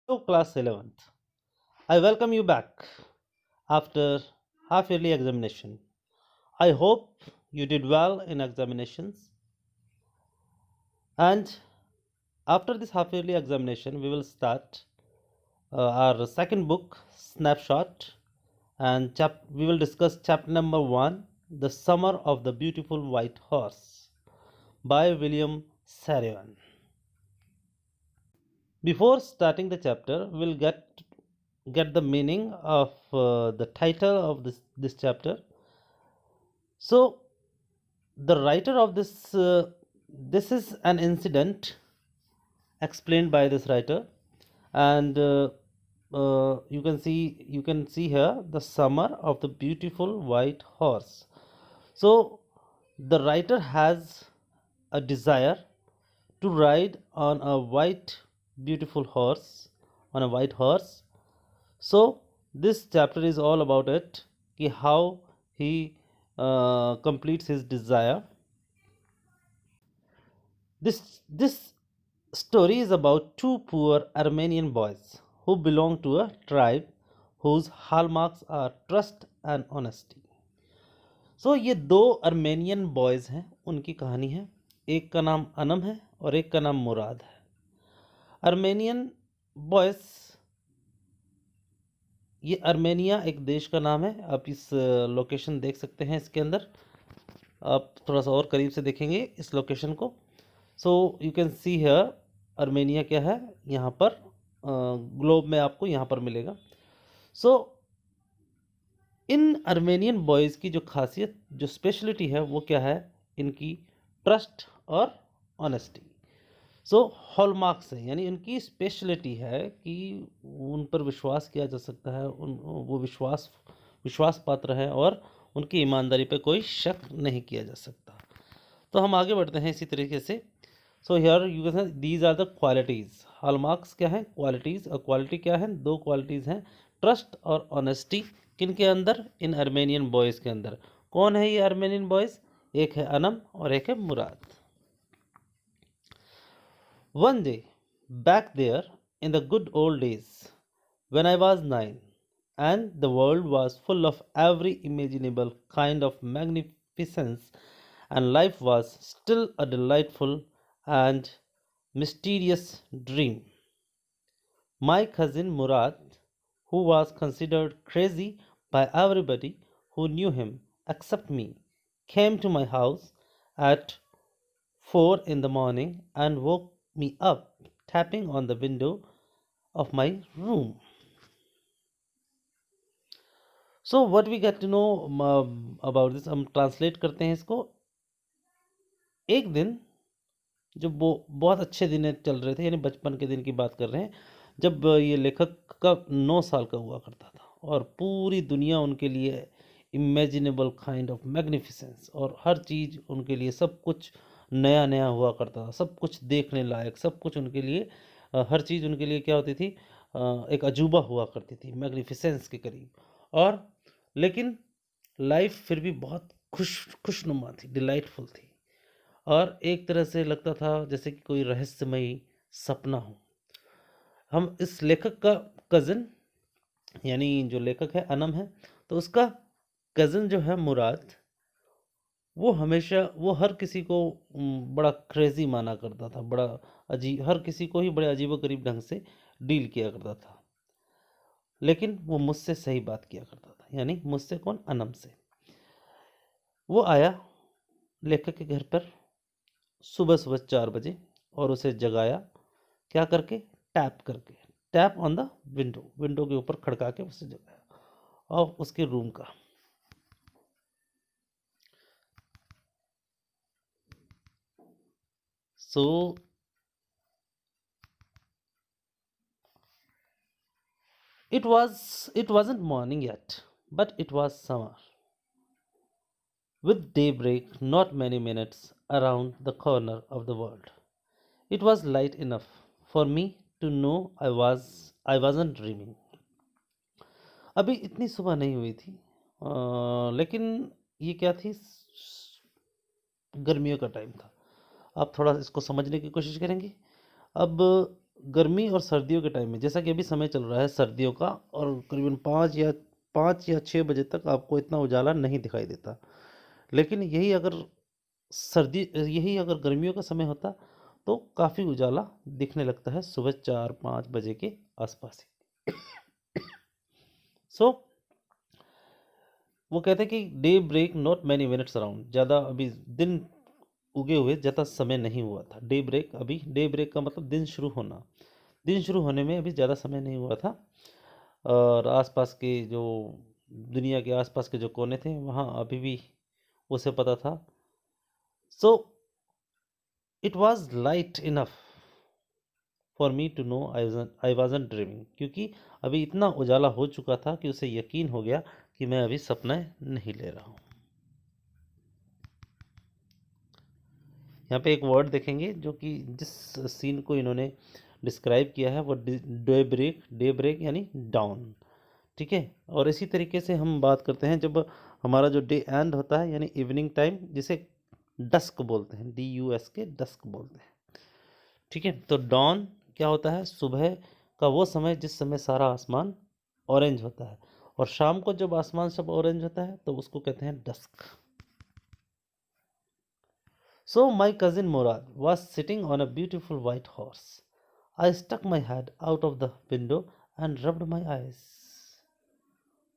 Hello, class 11th. I welcome you back after half yearly examination. I hope you did well in examinations. And after this half yearly examination, we will start our second book, Snapshot, and we will discuss chapter number 1, The Summer of the Beautiful White Horse by William Sarian. Before starting the chapter, we'll get the meaning of the title of this chapter. So, the writer of this is an incident explained by this writer, and you can see here the summer of the beautiful white horse. So, the writer has a desire to ride on a beautiful horse, on a white horse. So this chapter is all about it, how he completes his desire. This story is about two poor Armenian boys who belong to a tribe whose hallmarks are trust and honesty. So ये दो Armenian boys हैं, उनकी कहानी है. एक का नाम अनम है और एक का नाम मुराद है. अर्मेनियन बॉयज़, ये अर्मेनिया एक देश का नाम है. आप इस लोकेशन देख सकते हैं. इसके अंदर आप थोड़ा सा और करीब से देखेंगे इस लोकेशन को. So you can see here Armenia क्या है. यहाँ पर ग्लोब में आपको यहाँ पर मिलेगा. सो इन अर्मेनियन बॉयज़ की जो खासियत, जो स्पेशलिटी है, वो क्या है? इनकी ट्रस्ट और ऑनेस्टी. सो हॉलमार्क्स है, यानी उनकी स्पेशलिटी है कि उन पर विश्वास किया जा सकता है, वो विश्वास पात्र है और उनकी ईमानदारी पर कोई शक नहीं किया जा सकता. तो हम आगे बढ़ते हैं इसी तरीके से. So here you can say these are the qualities. Hallmarks क्या है? क्वालिटीज़. और क्वालिटी क्या है? दो क्वालिटीज़ हैं, ट्रस्ट और ऑनेस्टी. किन के अंदर? इन अर्मेनियन बॉयज़ के अंदर. कौन है ये अर्मेनियन बॉयज़? एक है अनम और एक है मुराद. One day, back there in the good old days, when I was 9, and the world was full of every imaginable kind of magnificence, and life was still a delightful and mysterious dream, my cousin Murad, who was considered crazy by everybody who knew him except me, came to my house at 4 in the morning and woke me up, tapping on the window of my room. So what we get to know about this, हम translate करते हैं इसको. एक दिन जब वो बहुत अच्छे दिन चल रहे थे, यानी बचपन के दिन की बात कर रहे हैं, जब ये लेखक का 9 साल का हुआ करता था और पूरी दुनिया उनके लिए इमेजिनेबल काइंड ऑफ मैग्निफिसेंस, और हर चीज़ उनके लिए, सब कुछ नया नया हुआ करता था, सब कुछ देखने लायक, सब कुछ उनके लिए, हर चीज़ उनके लिए क्या होती थी? एक अजूबा हुआ करती थी, मैग्निफिसेंस के करीब. और लेकिन लाइफ फिर भी बहुत खुशनुमा थी, डिलाइटफुल थी, और एक तरह से लगता था जैसे कि कोई रहस्यमयी सपना हो. हम इस लेखक का कज़न, यानी जो लेखक है अनम है, तो उसका कज़न जो है मुराद, वो हमेशा, वो हर किसी को बड़ा क्रेज़ी माना करता था, बड़ा हर किसी को ही बड़े अजीबोगरीब ढंग से डील किया करता था. लेकिन वो मुझसे सही बात किया करता था, यानी मुझसे कौन? अनम से. वो आया लेखक के घर पर सुबह सुबह 4 बजे और उसे जगाया. क्या करके? टैप करके. Tap on the window, window के ऊपर खड़का के उसे जगाया, और उसके रूम का. सो it wasn't morning yet, but it was summer, with daybreak not many minutes around the corner of the world. It was light enough for me to know I wasn't dreaming. अभी इतनी सुबह नहीं हुई थी, लेकिन ये क्या थी? गर्मियों का टाइम था. आप थोड़ा इसको समझने की कोशिश करेंगे. अब गर्मी और सर्दियों के टाइम में, जैसा कि अभी समय चल रहा है सर्दियों का, और करीबन 5 या 6 बजे तक आपको इतना उजाला नहीं दिखाई देता। लेकिन यही अगर गर्मियों का समय होता तो काफ़ी उजाला दिखने लगता है सुबह 4-5 बजे के आसपास ही। सो वो कहते हैं कि day break not many minutes around, ज़्यादा अभी दिन उगे हुए ज़्यादा समय नहीं हुआ था। डे ब्रेक का मतलब दिन शुरू होना, दिन शुरू होने में अभी ज़्यादा समय नहीं हुआ था। और आसपास के जो दुनिया के आसपास के जो कोने थे वहाँ अभी भी उसे पता था। So it was light enough for me to know I wasn't dreaming, क्योंकि अभी इतना उजाला हो चुका था कि उसे यकीन हो गया कि मैं अभी सपना नहीं ले रहा हूँ। यहाँ पे एक वर्ड देखेंगे जो कि जिस सीन को इन्होंने डिस्क्राइब किया है वो डे ब्रेक यानी डाउन। ठीक है, और इसी तरीके से हम बात करते हैं जब हमारा जो डे एंड होता है यानी इवनिंग टाइम, जिसे डस्क बोलते हैं, DUSK, डस्क बोलते हैं। ठीक है, तो डॉन क्या होता है? सुबह का वो समय जिस समय सारा आसमान ऑरेंज होता है, और शाम को जब आसमान सब ऑरेंज होता है तो उसको कहते हैं dusk. So my cousin Murad was sitting on a beautiful white horse. I stuck my head out of the window and rubbed my eyes.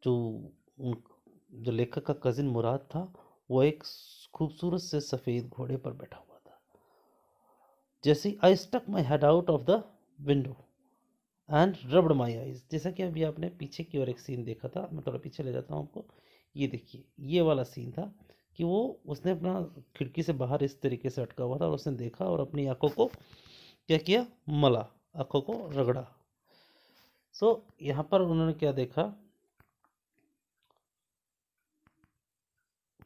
जो जो लेखक का कजिन मुराद था वो एक खूबसूरत से सफ़ेद घोड़े पर बैठा हुआ था। जैसे I stuck my head out of the window and rubbed my eyes, जैसा कि अभी आपने पीछे की ओर एक सीन देखा था, मैं थोड़ा पीछे ले जाता हूँ आपको। ये देखिए, ये वाला सीन था कि उसने अपना खिड़की से बाहर इस तरीके से अटका हुआ था और उसने देखा और अपनी आंखों को क्या किया? मला, आंखों को रगड़ा। सो यहाँ पर उन्होंने क्या देखा,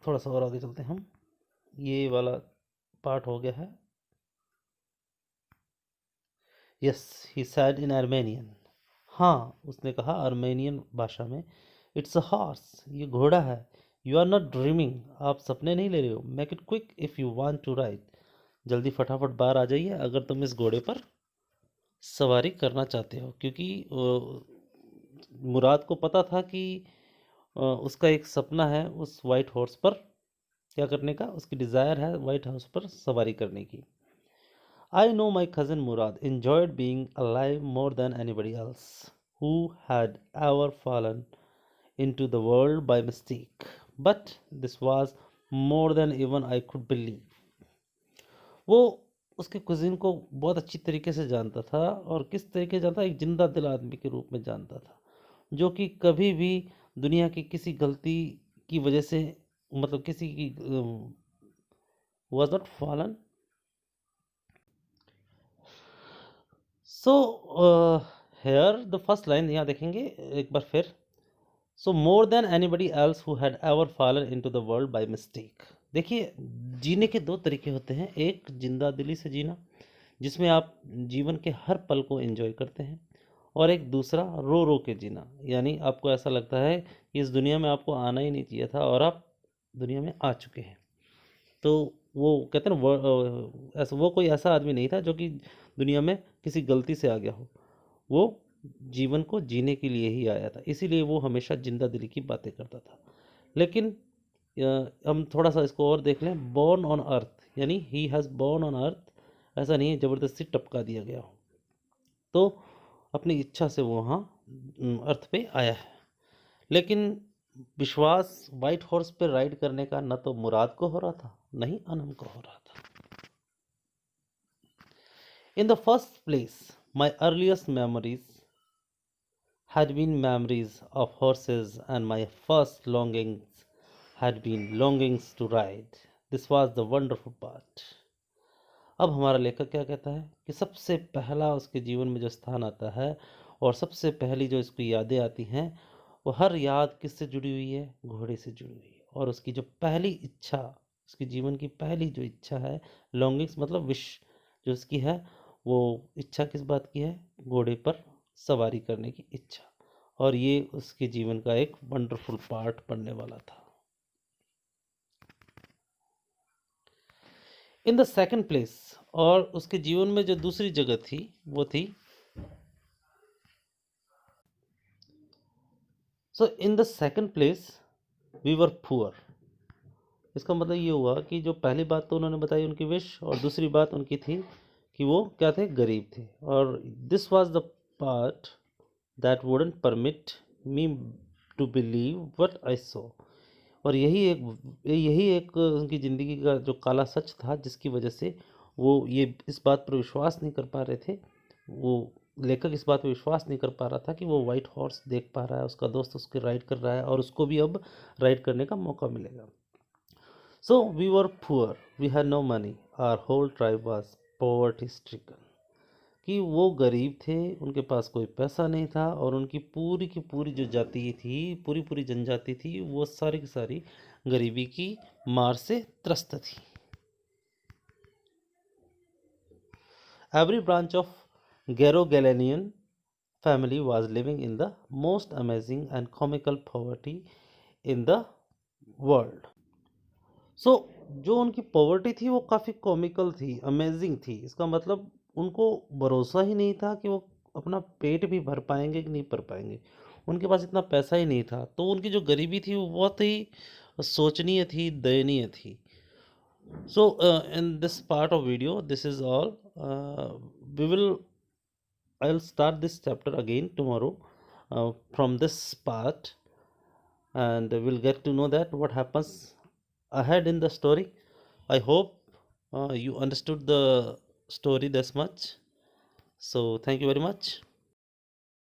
थोड़ा सा और आगे चलते हैं हम, ये वाला पार्ट हो गया है। यस, ही सैड इन आर्मेनियन, हाँ उसने कहा आर्मेनियन भाषा में, इट्स अ हॉर्स, ये घोड़ा है। यू आर नॉट ड्रीमिंग, आप सपने नहीं ले रहे हो। Make it quick if you want to ride, जल्दी फटाफट बाहर आ जाइए अगर तुम इस घोड़े पर सवारी करना चाहते हो। क्योंकि मुराद को पता था कि उसका एक सपना है उस वाइट हॉर्स पर क्या करने का, उसकी डिज़ायर है वाइट हॉर्स पर सवारी करने की। I know my cousin Murad enjoyed being alive more than anybody else who had ever fallen into the world by mistake. But this was more than even I could believe. वो उसके cuisine को बहुत अच्छी तरीके से जानता था, और किस तरीके से जानता, एक जिंदा दिल आदमी के रूप में जानता था, जो कि कभी भी दुनिया की किसी गलती की वजह से, मतलब किसी की was not fallen. So here the first line यहाँ देखेंगे एक बार फिर। So more than anybody else who had ever fallen into the world by mistake. देखिए, जीने के दो तरीके होते हैं, एक जिंदा दिली से जीना जिसमें आप जीवन के हर पल को एंजॉय करते हैं, और एक दूसरा रो रो के जीना, यानी आपको ऐसा लगता है कि इस दुनिया में आपको आना ही नहीं चाहिए था और आप दुनिया में आ चुके हैं। तो वो कहते हैं ना, ऐसा वो कोई ऐसा आदमी नहीं था जो कि दुनिया में किसी गलती से आ गया हो, वो जीवन को जीने के लिए ही आया था, इसीलिए वो हमेशा जिंदा दिली की बातें करता था। लेकिन हम थोड़ा सा इसको और देख लें, बॉर्न ऑन अर्थ यानी he has born on earth, ऐसा नहीं है ज़बरदस्ती टपका दिया गया हो, तो अपनी इच्छा से वो वहाँ अर्थ पे आया है। लेकिन विश्वास वाइट हॉर्स पे राइड करने का न तो मुराद को हो रहा था, नहीं अनम को हो रहा था। In the first place, my earliest memories had been memories of horses, and my first longings had been longings to ride. This was the wonderful part. अब हमारा लेखक क्या कहता है कि सबसे पहला उसके जीवन में जो स्थान आता है और सबसे पहली जो इसकी यादें आती हैं, वो हर याद किससे जुड़ी हुई है? घोड़े से जुड़ी हुई है। और उसकी जो पहली इच्छा, उसके जीवन की पहली जो इच्छा है, लॉन्गिंग्स मतलब विश जो उसकी है, वो इच्छा किस बात की है? घोड़े पर सवारी करने की इच्छा। और ये उसके जीवन का एक वंडरफुल पार्ट बनने वाला था। इन द सेकंड प्लेस, और उसके जीवन में जो दूसरी जगह थी वो थी so in the second place we were poor. इसका मतलब ये हुआ कि जो पहली बात तो उन्होंने बताई उनकी विश, और दूसरी बात उनकी थी कि वो क्या थे, गरीब थे। और this was the part that wouldn't permit me to believe what I saw. और यही एक उनकी ज़िंदगी का जो काला सच था, जिसकी वजह से वो ये इस बात पर विश्वास नहीं कर पा रहे थे। वो लेखक इस बात पर विश्वास नहीं कर पा रहा था कि वो वाइट हॉर्स देख पा रहा है, उसका दोस्त उसके राइड कर रहा है और उसको भी अब राइड करने का मौका मिलेगा। So we were poor, we had no money, our whole tribe was poverty stricken. कि वो गरीब थे, उनके पास कोई पैसा नहीं था, और उनकी पूरी की पूरी जो जाति थी, पूरी पूरी जनजाति थी, वो सारी की सारी गरीबी की मार से त्रस्त थी। एवरी ब्रांच ऑफ गैरो गैलेनियन family was living in the most amazing and comical poverty in the world. सो जो उनकी पॉवर्टी थी वो काफ़ी कॉमिकल थी, अमेजिंग थी। इसका मतलब उनको भरोसा ही नहीं था कि वो अपना पेट भी भर पाएंगे कि नहीं भर पाएंगे। उनके पास इतना पैसा ही नहीं था, तो उनकी जो गरीबी थी वो बहुत ही सोचनीय थी, दयनीय थी। So in this part of video this is all. We will I'll start this chapter again tomorrow from this part, and we'll get to know that what happens ahead in the story. I hope you understood the story this much. So thank you very much.